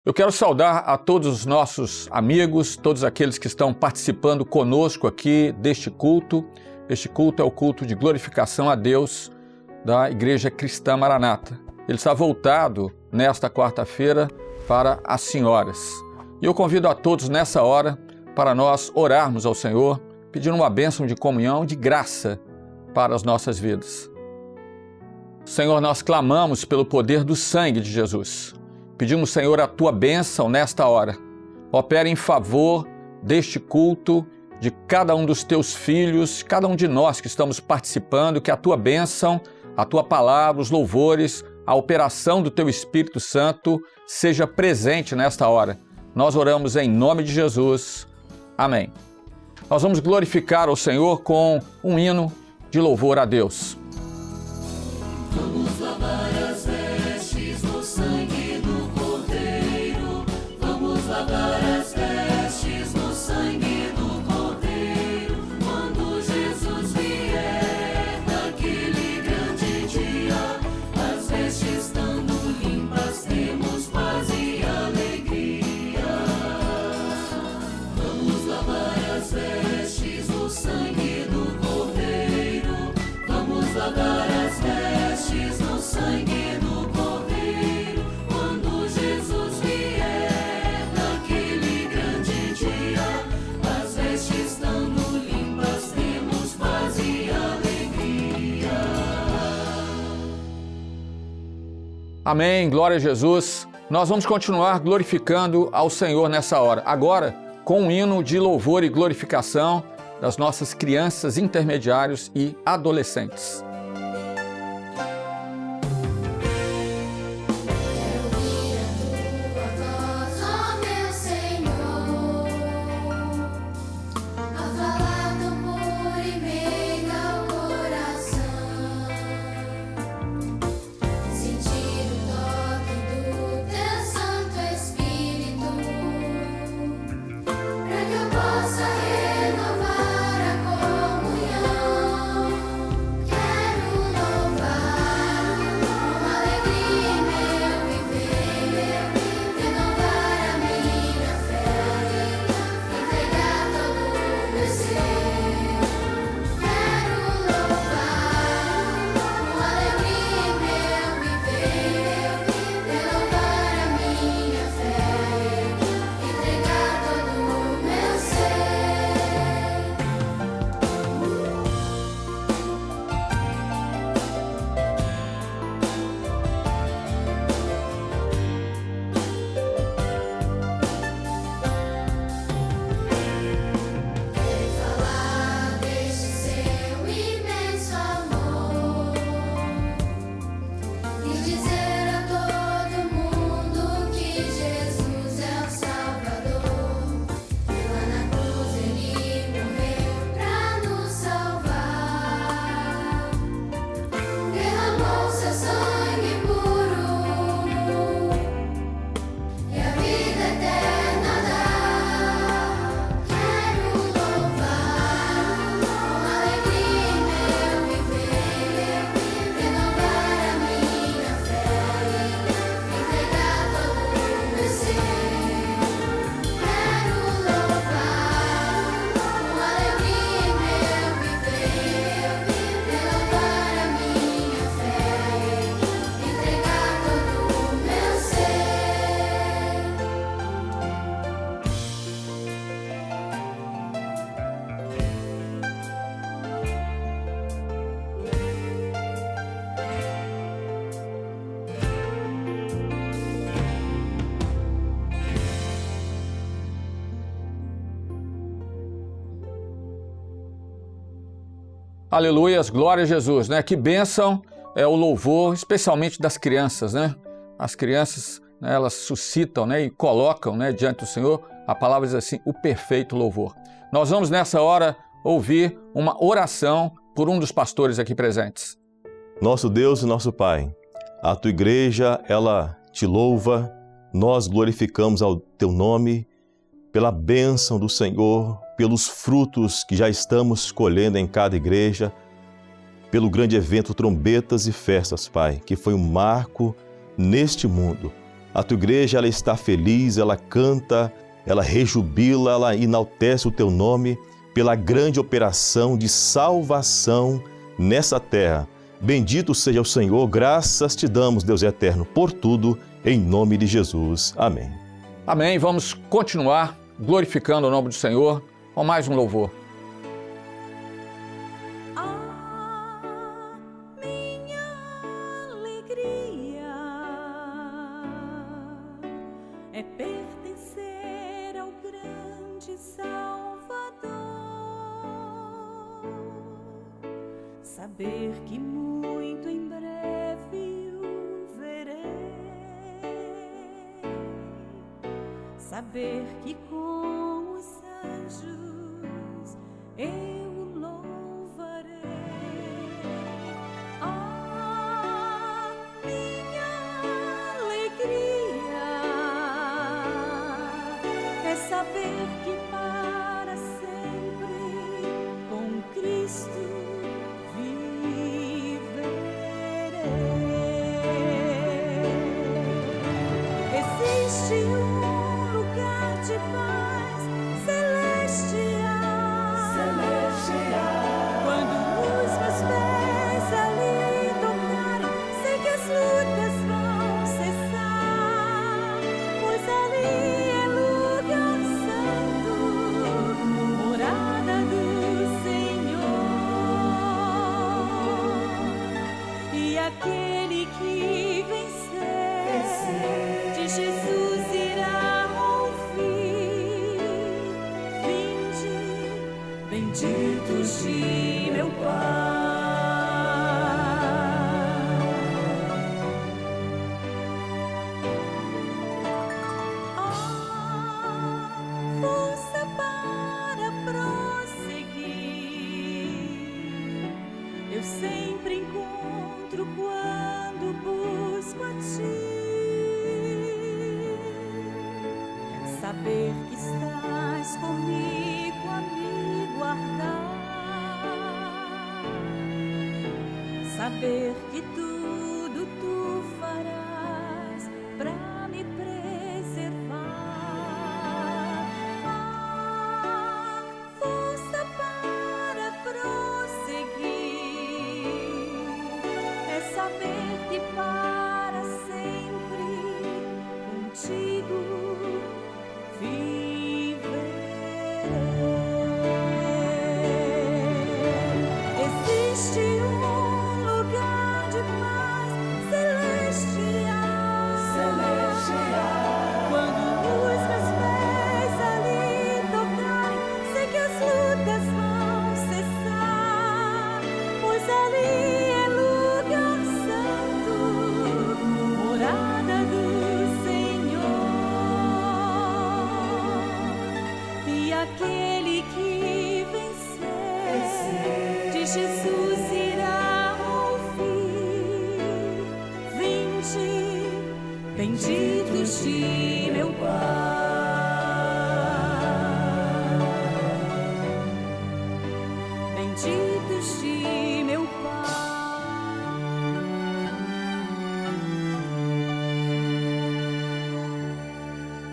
Eu quero saudar a todos os nossos amigos, todos aqueles que estão participando conosco aqui deste culto. Este culto é o culto de glorificação a Deus da Igreja Cristã Maranata. Ele está voltado nesta quarta-feira para as senhoras. E eu convido a todos nessa hora para nós orarmos ao Senhor, pedindo uma bênção de comunhão, de graça para as nossas vidas. Senhor, nós clamamos pelo poder do sangue de Jesus. Pedimos, Senhor, a Tua bênção nesta hora. Opera em favor deste culto, de cada um dos Teus filhos, cada um de nós que estamos participando, que a Tua bênção, a Tua palavra, os louvores, a operação do Teu Espírito Santo seja presente nesta hora. Nós oramos em nome de Jesus. Amém. Nós vamos glorificar ao Senhor com um hino de louvor a Deus. Vamos lavar as vestes no sangue do Cordeiro. Vamos lavar as vestes no sangue do Cordeiro. Quando Jesus vier naquele grande dia, as vestes estando limpas, temos paz e alegria. Vamos lavar as vestes no sangue do Cordeiro. Vamos lavar as vestes no sangue do Cordeiro. Quando Jesus vier naquele grande dia, as vestes estando limpas, temos paz e alegria. Amém, glória a Jesus. Nós vamos continuar glorificando ao Senhor nessa hora. Agora, com um hino de louvor e glorificação das nossas crianças, intermediários e adolescentes. Possa renovar a comunhão. Quero Aleluias, glória a Jesus, né? Que bênção é o louvor, especialmente das crianças, né? As crianças, né, elas suscitam, né, e colocam, né, diante do Senhor, a palavra diz assim, o perfeito louvor. Nós vamos nessa hora ouvir uma oração por um dos pastores aqui presentes. Nosso Deus e nosso Pai, a tua igreja, ela te louva, nós glorificamos ao teu nome, pela bênção do Senhor, pelos frutos que já estamos colhendo em cada igreja, pelo grande evento Trombetas e Festas, Pai, que foi um marco neste mundo. A tua igreja, ela está feliz, ela canta, ela rejubila, ela enaltece o teu nome pela grande operação de salvação nessa terra. Bendito seja o Senhor, graças te damos, Deus eterno, por tudo, em nome de Jesus. Amém. Amém. Vamos continuar glorificando o nome do Senhor com mais um louvor. É pertencer ao grande Salvador, saber que muito em breve o verei, saber que com os anjos eu o louvarei. Ah, minha alegria é saber que para sempre com Cristo viverei. Existe um lugar de paz celestial. Quando os meus pés ali tocarem, sei que as lutas vão cessar, pois ali é lugar santo, morada do Senhor. E aquele que vencer, de Jesus irá ouvir: vinde, benditos de meu Pai. Força para prosseguir, eu sempre encontro quando busco a Ti. Saber que estás comigo a me guardar, saber que tudo Tu farás pra me preservar. Ah, força para prosseguir, é saber que para sempre contigo existe um lugar de paz celestial. Quando os meus pés ali tocarem, sei que as lutas vão cessar, pois ali é lugar santo, morada do Senhor. E aquele que vencer, de Jesus irá ouvir: vinde, benditos de meu Pai. Benditos de meu Pai.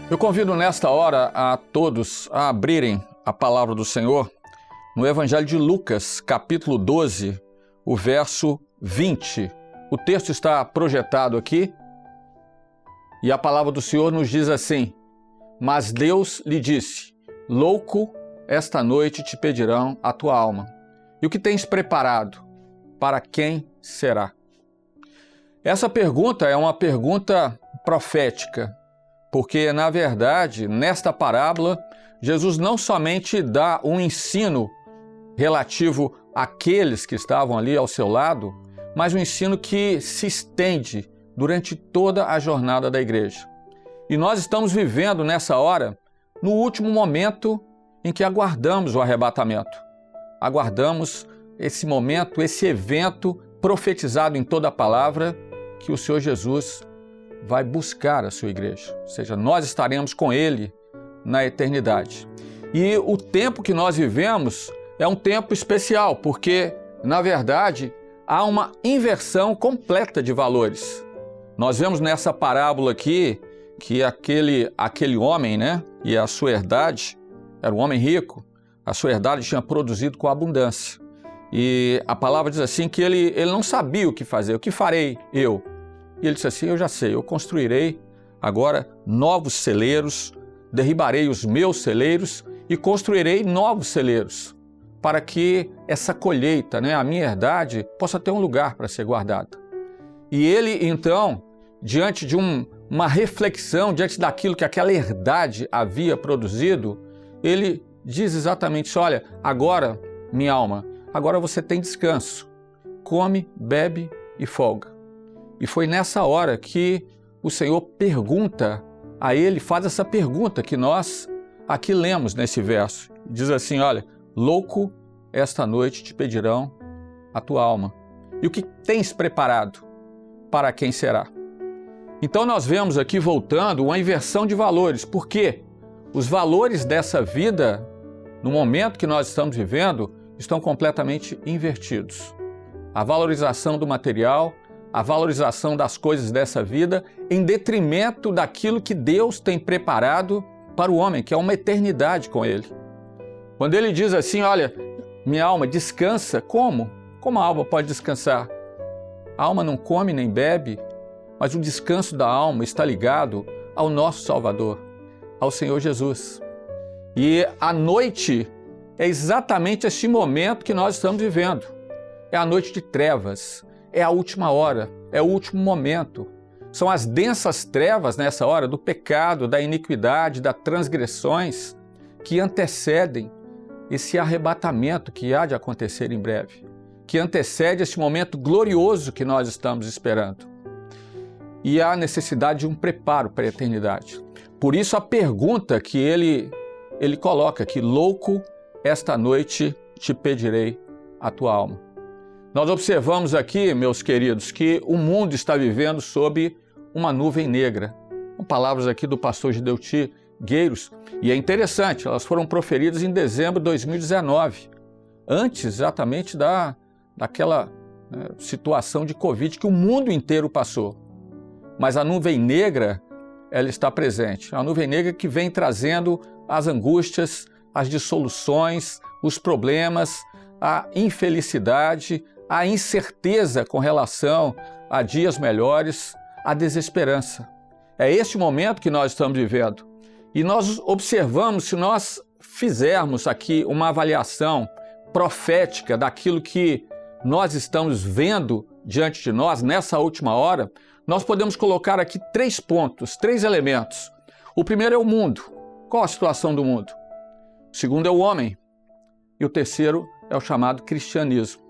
Eu convido nesta hora a todos a abrirem a palavra do Senhor no Evangelho de Lucas, capítulo 12, o verso 20. O texto está projetado aqui e a palavra do Senhor nos diz assim: mas Deus lhe disse: louco, esta noite te pedirão a tua alma. E o que tens preparado? Para quem será? Essa pergunta é uma pergunta profética, porque, na verdade, nesta parábola, Jesus não somente dá um ensino relativo àqueles que estavam ali ao seu lado, mas um ensino que se estende durante toda a jornada da igreja. E nós estamos vivendo nessa hora, no último momento em que aguardamos o arrebatamento. Aguardamos esse momento, esse evento profetizado em toda a palavra, que o Senhor Jesus vai buscar a sua igreja. Ou seja, nós estaremos com Ele na eternidade. E o tempo que nós vivemos é um tempo especial, porque, na verdade, há uma inversão completa de valores. Nós vemos nessa parábola aqui que aquele homem, né, e a sua herdade, era um homem rico, a sua herdade tinha produzido com abundância. E a palavra diz assim que ele não sabia o que fazer. O que farei eu? E ele disse assim, eu já sei, eu construirei agora novos celeiros, derribarei os meus celeiros e construirei novos celeiros, para que essa colheita, né, a minha herdade, possa ter um lugar para ser guardada. E ele, então, diante de uma reflexão, diante daquilo que aquela herdade havia produzido, ele diz exatamente isso, olha, agora, minha alma, agora você tem descanso, come, bebe e folga. E foi nessa hora que o Senhor pergunta a ele, faz essa pergunta que nós aqui lemos nesse verso. Diz assim, olha, louco, esta noite te pedirão a tua alma. E o que tens preparado? Para quem será? Então nós vemos aqui, voltando, uma inversão de valores. Por quê? Os valores dessa vida, no momento que nós estamos vivendo, estão completamente invertidos. A valorização do material, a valorização das coisas dessa vida, em detrimento daquilo que Deus tem preparado para o homem, que é uma eternidade com Ele. Quando Ele diz assim, olha, minha alma descansa, como? Como a alma pode descansar? A alma não come nem bebe, mas o descanso da alma está ligado ao nosso Salvador, ao Senhor Jesus. E a noite é exatamente este momento que nós estamos vivendo. É a noite de trevas, é a última hora, é o último momento. São as densas trevas nessa hora do pecado, da iniquidade, das transgressões que antecedem esse arrebatamento que há de acontecer em breve, que antecede esse momento glorioso que nós estamos esperando. E há necessidade de um preparo para a eternidade. Por isso a pergunta que ele coloca aqui, louco, esta noite te pedirei a tua alma. Nós observamos aqui, meus queridos, que o mundo está vivendo sob uma nuvem negra. Com palavras aqui do pastor Gideuti Gueiros. E é interessante, elas foram proferidas em dezembro de 2019, antes exatamente daquela situação de Covid que o mundo inteiro passou. Mas a nuvem negra, ela está presente. A nuvem negra que vem trazendo as angústias, as dissoluções, os problemas, a infelicidade, a incerteza com relação a dias melhores, a desesperança. É este momento que nós estamos vivendo. E nós observamos, se nós fizermos aqui uma avaliação profética daquilo que nós estamos vendo diante de nós nessa última hora, nós podemos colocar aqui 3 pontos, 3 elementos. O primeiro é o mundo. Qual a situação do mundo? O segundo é o homem. E o terceiro é o chamado cristianismo.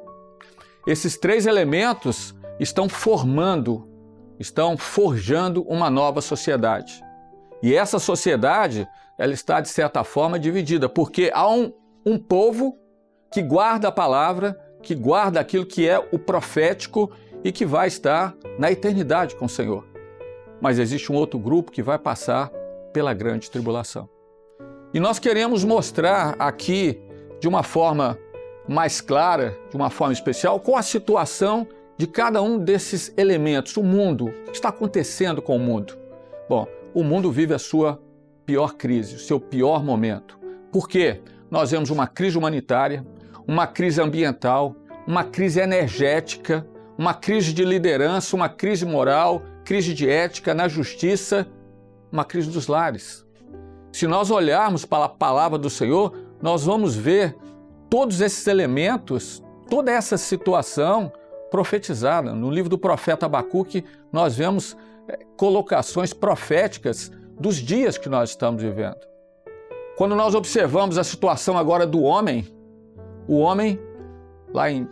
Esses 3 elementos estão forjando uma nova sociedade. E essa sociedade, ela está, de certa forma, dividida, porque há um povo que guarda a palavra, que guarda aquilo que é o profético e que vai estar na eternidade com o Senhor. Mas existe um outro grupo que vai passar pela grande tribulação. E nós queremos mostrar aqui, de uma forma mais clara, de uma forma especial, qual a situação de cada um desses elementos. O mundo, o que está acontecendo com o mundo? Bom, o mundo vive a sua pior crise, o seu pior momento. Por quê? Nós vemos uma crise humanitária, uma crise ambiental, uma crise energética, uma crise de liderança, uma crise moral, crise de ética, na justiça, uma crise dos lares. Se nós olharmos para a palavra do Senhor, nós vamos ver todos esses elementos, toda essa situação profetizada. No livro do profeta Abacuque, nós vemos colocações proféticas dos dias que nós estamos vivendo. Quando nós observamos a situação agora do homem, o homem lá em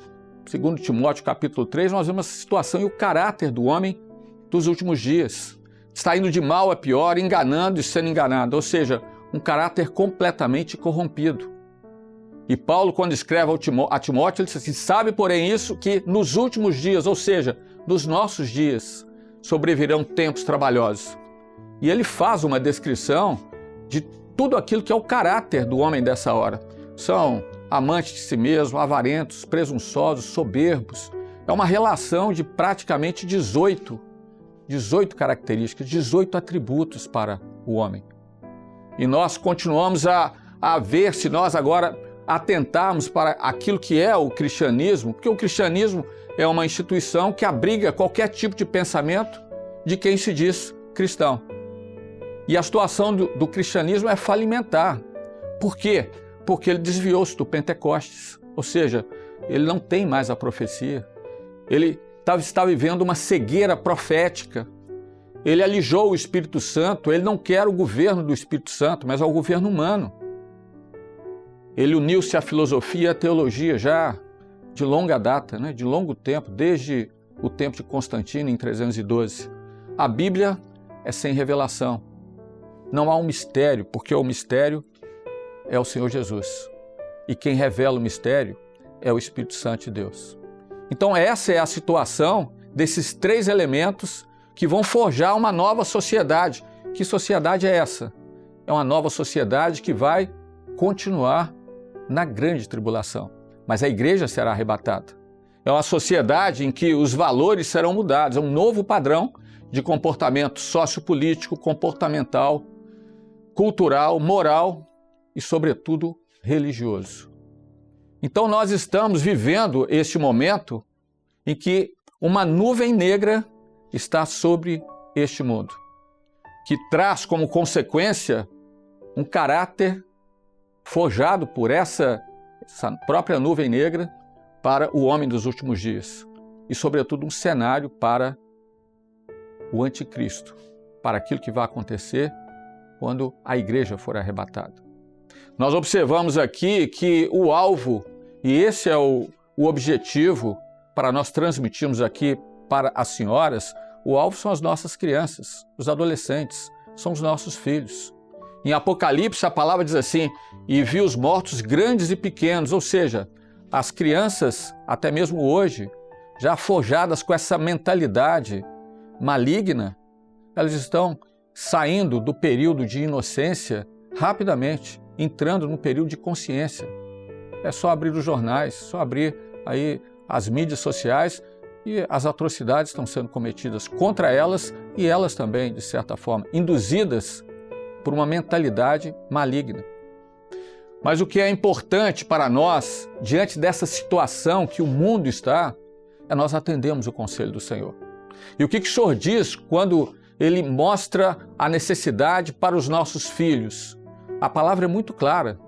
2 Timóteo capítulo 3, nós vemos essa situação e o caráter do homem dos últimos dias. Está indo de mal a pior, enganando e sendo enganado, ou seja, um caráter completamente corrompido. E Paulo, quando escreve a Timóteo, ele diz assim, sabe, porém, isso, que nos últimos dias, ou seja, nos nossos dias, sobrevirão tempos trabalhosos. E ele faz uma descrição de tudo aquilo que é o caráter do homem dessa hora. São amantes de si mesmo, avarentos, presunçosos, soberbos. É uma relação de praticamente 18 características, 18 atributos para o homem. E nós continuamos a ver, se nós agora atentarmos para aquilo que é o cristianismo, porque o cristianismo é uma instituição que abriga qualquer tipo de pensamento de quem se diz cristão. E a situação do cristianismo é falimentar. Por quê? Porque ele desviou-se do Pentecostes, ou seja, ele não tem mais a profecia. Ele está vivendo uma cegueira profética. Ele alijou o Espírito Santo, ele não quer o governo do Espírito Santo, mas ao governo humano. Ele uniu-se à filosofia e à teologia já de longa data, né? De longo tempo, desde o tempo de Constantino, em 312. A Bíblia é sem revelação. Não há um mistério, porque o mistério é o Senhor Jesus. E quem revela o mistério é o Espírito Santo de Deus. Então essa é a situação desses 3 elementos que vão forjar uma nova sociedade. Que sociedade é essa? É uma nova sociedade que vai continuar na grande tribulação. Mas a igreja será arrebatada. É uma sociedade em que os valores serão mudados. É um novo padrão de comportamento sociopolítico, comportamental, cultural, moral e, sobretudo, religioso. Então nós estamos vivendo este momento em que uma nuvem negra está sobre este mundo, que traz como consequência um caráter forjado por essa própria nuvem negra para o homem dos últimos dias e, sobretudo, um cenário para o anticristo, para aquilo que vai acontecer quando a igreja for arrebatada. Nós observamos aqui que o alvo, e esse é o objetivo para nós transmitirmos aqui para as senhoras, o alvo são as nossas crianças, os adolescentes, são os nossos filhos. Em Apocalipse, a palavra diz assim, e vi os mortos grandes e pequenos, ou seja, as crianças, até mesmo hoje, já forjadas com essa mentalidade maligna, elas estão saindo do período de inocência rapidamente, entrando no período de consciência. É só abrir os jornais, só abrir aí as mídias sociais e as atrocidades estão sendo cometidas contra elas e elas também, de certa forma, induzidas por uma mentalidade maligna. Mas o que é importante para nós, diante dessa situação que o mundo está, é nós atendermos o conselho do Senhor. E o que o Senhor diz quando Ele mostra a necessidade para os nossos filhos? A palavra é muito clara.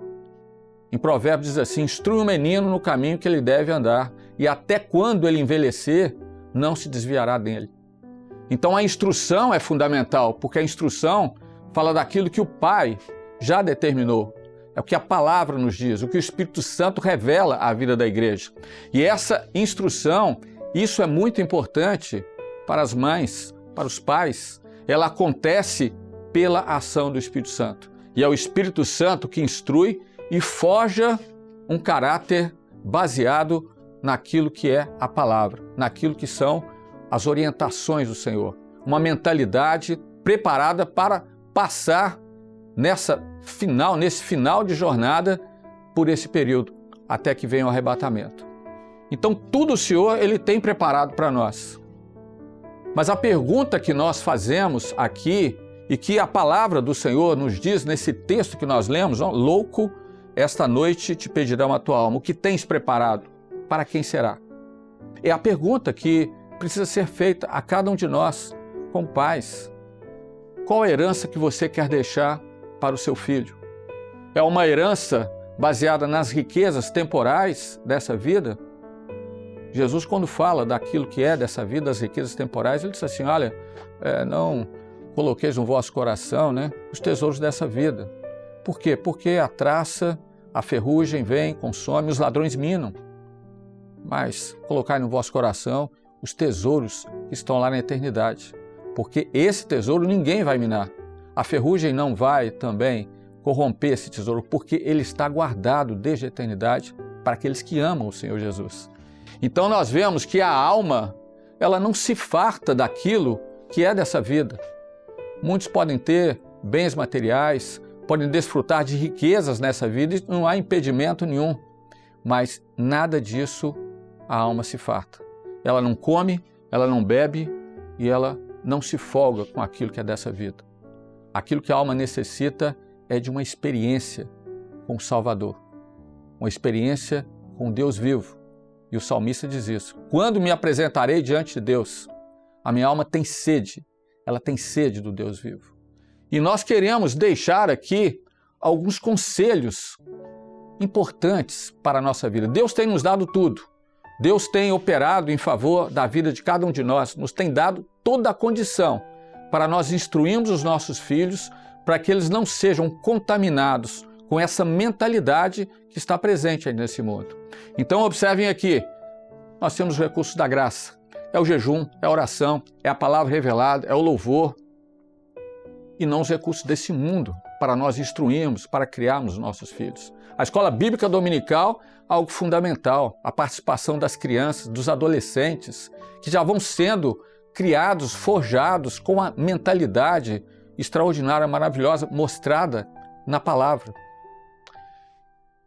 Em Provérbios diz assim, instrui o menino no caminho que ele deve andar, e até quando ele envelhecer, não se desviará dele. Então a instrução é fundamental, porque a instrução fala daquilo que o Pai já determinou. É o que a palavra nos diz, o que o Espírito Santo revela à vida da igreja. E essa instrução, isso é muito importante para as mães, para os pais. Ela acontece pela ação do Espírito Santo. E é o Espírito Santo que instrui e forja um caráter baseado naquilo que é a palavra, naquilo que são as orientações do Senhor. Uma mentalidade preparada para passar nesse final de jornada por esse período, até que venha o arrebatamento. Então tudo o Senhor Ele tem preparado para nós. Mas a pergunta que nós fazemos aqui e que a palavra do Senhor nos diz nesse texto que nós lemos, louco, esta noite te pedirão a tua alma. O que tens preparado? Para quem será? É a pergunta que precisa ser feita a cada um de nós como pais. Qual a herança que você quer deixar para o seu filho? É uma herança baseada nas riquezas temporais dessa vida? Jesus, quando fala daquilo que é dessa vida, das riquezas temporais, ele diz assim, olha, não coloqueis no vosso coração, os tesouros dessa vida. Por quê? Porque a traça, a ferrugem vem, consome, os ladrões minam. mas colocai no vosso coração os tesouros que estão lá na eternidade, porque esse tesouro ninguém vai minar. A ferrugem não vai também corromper esse tesouro, porque ele está guardado desde a eternidade para aqueles que amam o Senhor Jesus. Então nós vemos que a alma, ela não se farta daquilo que é dessa vida. Muitos podem ter bens materiais, podem desfrutar de riquezas nessa vida e não há impedimento nenhum, mas nada disso a alma se farta. Ela não come, ela não bebe e ela não se folga com aquilo que é dessa vida. Aquilo que a alma necessita é de uma experiência com o Salvador, uma experiência com Deus vivo. E o salmista diz isso: quando me apresentarei diante de Deus, a minha alma tem sede, ela tem sede do Deus vivo. E nós queremos deixar aqui alguns conselhos importantes para a nossa vida. Deus tem nos dado tudo. Deus tem operado em favor da vida de cada um de nós, nos tem dado toda a condição para nós instruirmos os nossos filhos, para que eles não sejam contaminados com essa mentalidade que está presente aí nesse mundo. Então observem aqui, nós temos os recursos da graça. É o jejum, é a oração, é a palavra revelada, é o louvor, e não os recursos desse mundo para nós instruirmos, para criarmos nossos filhos. A escola bíblica dominical, algo fundamental, a participação das crianças, dos adolescentes, que já vão sendo criados, forjados com a mentalidade extraordinária, maravilhosa, mostrada na palavra.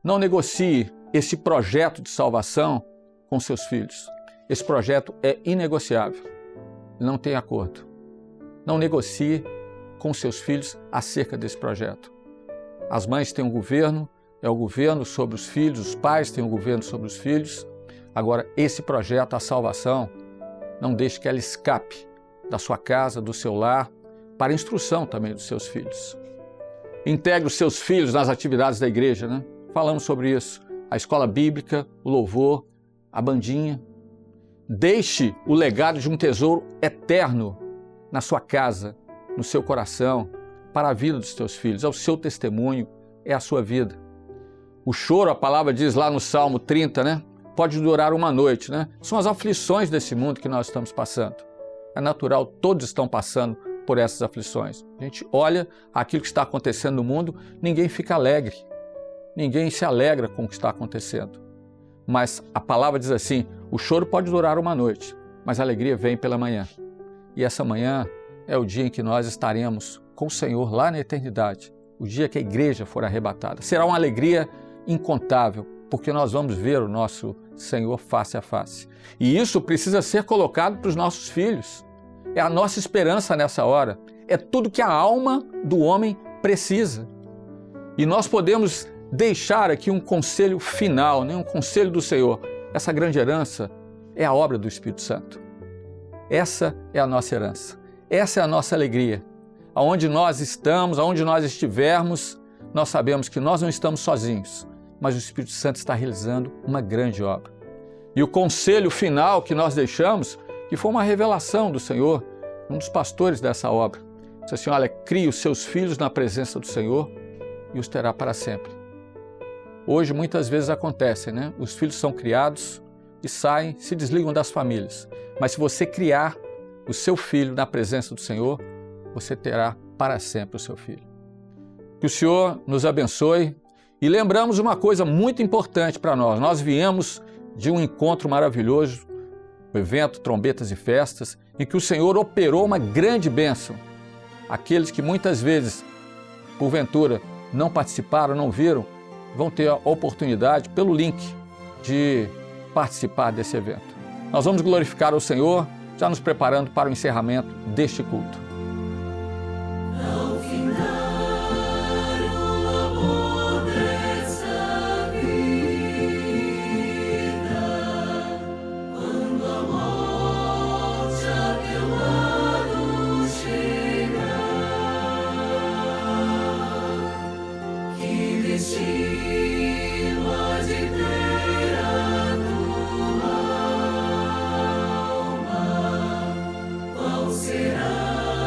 Não negocie esse projeto de salvação com seus filhos. Esse projeto é inegociável. Não tem acordo. Não negocie com seus filhos acerca desse projeto. As mães têm um governo, é o governo sobre os filhos, os pais têm um governo sobre os filhos. Agora, esse projeto, a salvação, não deixe que ela escape da sua casa, do seu lar, para a instrução também dos seus filhos. Integre os seus filhos nas atividades da igreja, né? Falamos sobre isso. A escola bíblica, o louvor, a bandinha. Deixe o legado de um tesouro eterno na sua casa, no seu coração, para a vida dos teus filhos. É o seu testemunho, é a sua vida. O choro, a palavra diz lá no Salmo 30, né? Pode durar uma noite, né? São as aflições desse mundo que nós estamos passando. É natural, todos estão passando por essas aflições. A gente olha aquilo que está acontecendo no mundo, ninguém fica alegre. Ninguém se alegra com o que está acontecendo. Mas a palavra diz assim, o choro pode durar uma noite, mas a alegria vem pela manhã. E essa manhã é o dia em que nós estaremos com o Senhor lá na eternidade, o dia que a igreja for arrebatada. Será uma alegria incontável, porque nós vamos ver o nosso Senhor face a face. E isso precisa ser colocado para os nossos filhos. É a nossa esperança nessa hora. É tudo que a alma do homem precisa. E nós podemos deixar aqui um conselho final, né? Um conselho do Senhor. Essa grande herança é a obra do Espírito Santo. Essa é a nossa herança. Essa é a nossa alegria. Aonde nós estamos, aonde nós estivermos, nós sabemos que nós não estamos sozinhos, mas o Espírito Santo está realizando uma grande obra. E o conselho final que nós deixamos, que foi uma revelação do Senhor, um dos pastores dessa obra, disse assim, olha, crie os seus filhos na presença do Senhor e os terá para sempre. Hoje muitas vezes acontece, né? Os filhos são criados e saem, se desligam das famílias. Mas se você criar o seu filho na presença do Senhor, você terá para sempre o seu filho. Que o Senhor nos abençoe. E lembramos uma coisa muito importante para nós. Nós viemos de um encontro maravilhoso, o evento Trombetas e Festas, em que o Senhor operou uma grande bênção. Aqueles que muitas vezes, porventura, não participaram, não viram, vão ter a oportunidade, pelo link, de participar desse evento. Nós vamos glorificar o Senhor, já nos preparando para o encerramento deste culto. Será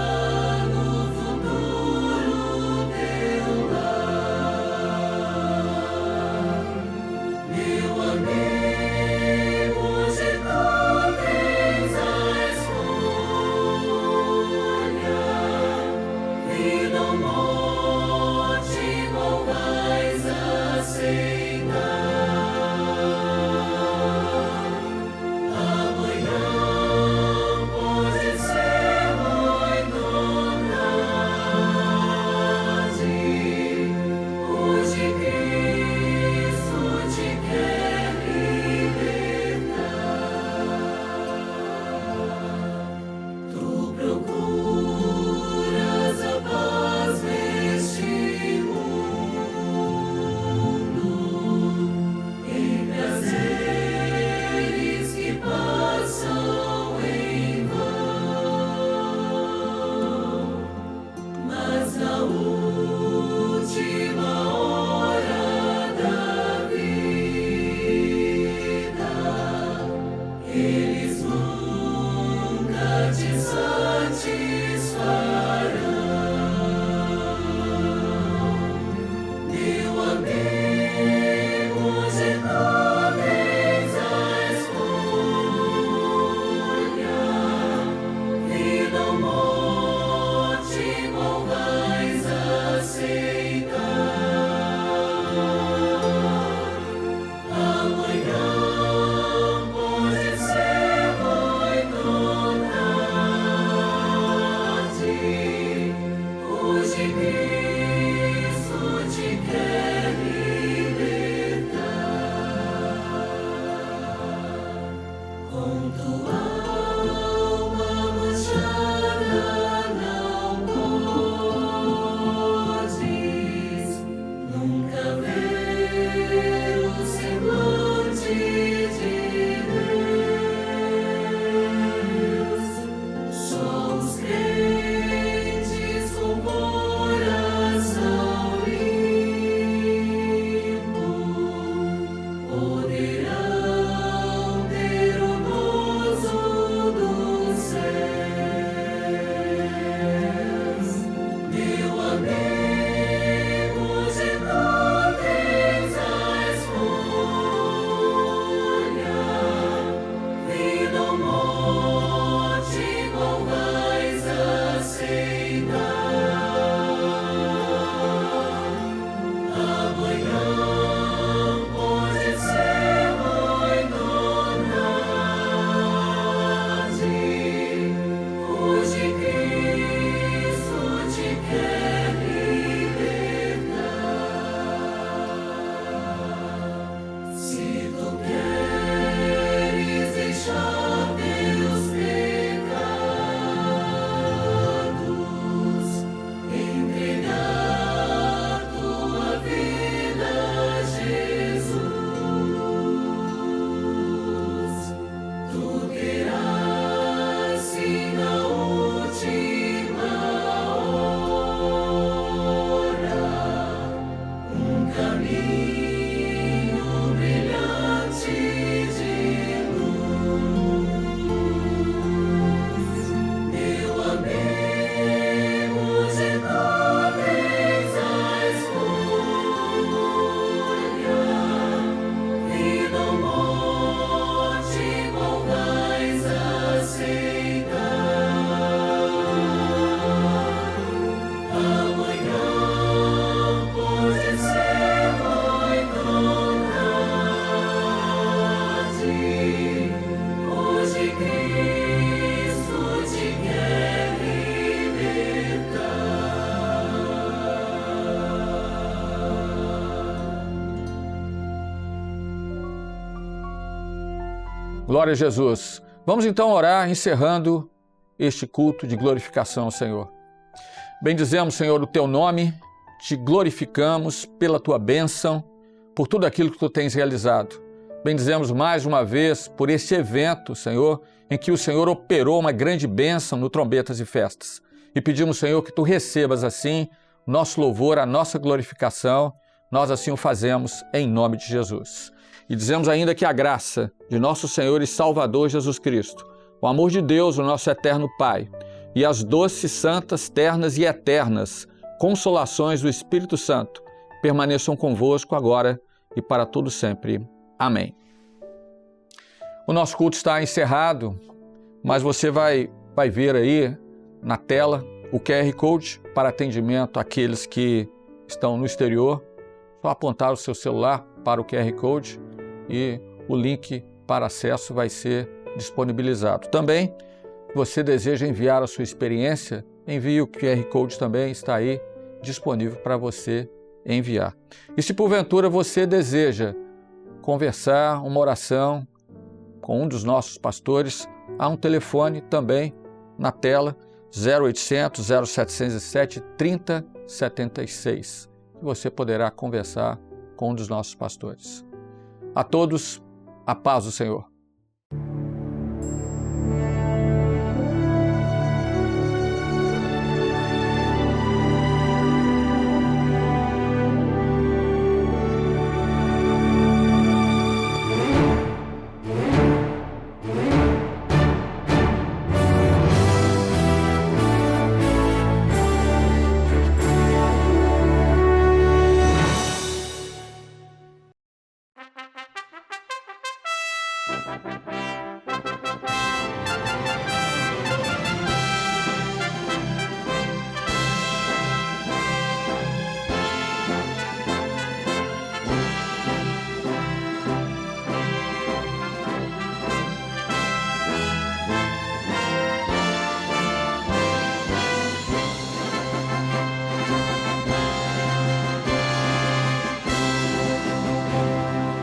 Glória a Jesus. Vamos então orar, encerrando este culto de glorificação ao Senhor. Bendizemos, Senhor, o Teu nome, te glorificamos pela Tua bênção, por tudo aquilo que Tu tens realizado. Bendizemos mais uma vez por este evento, Senhor, em que o Senhor operou uma grande bênção no Trombetas e Festas. E pedimos, Senhor, que Tu recebas assim nosso louvor, a nossa glorificação. Nós assim o fazemos em nome de Jesus. E dizemos ainda que a graça de nosso Senhor e Salvador Jesus Cristo, o amor de Deus, o nosso eterno Pai, e as doces, santas, ternas e eternas consolações do Espírito Santo permaneçam convosco agora e para todo sempre. Amém. O nosso culto está encerrado, mas você vai ver aí na tela o QR Code para atendimento àqueles que estão no exterior. Só apontar o seu celular para o QR Code e o link para acesso vai ser disponibilizado. Também, se você deseja enviar a sua experiência, envie o QR Code também, está aí disponível para você enviar. E se porventura você deseja conversar, uma oração com um dos nossos pastores, há um telefone também na tela, 0800 0707 3076. Você poderá conversar com um dos nossos pastores. A todos, a paz do Senhor.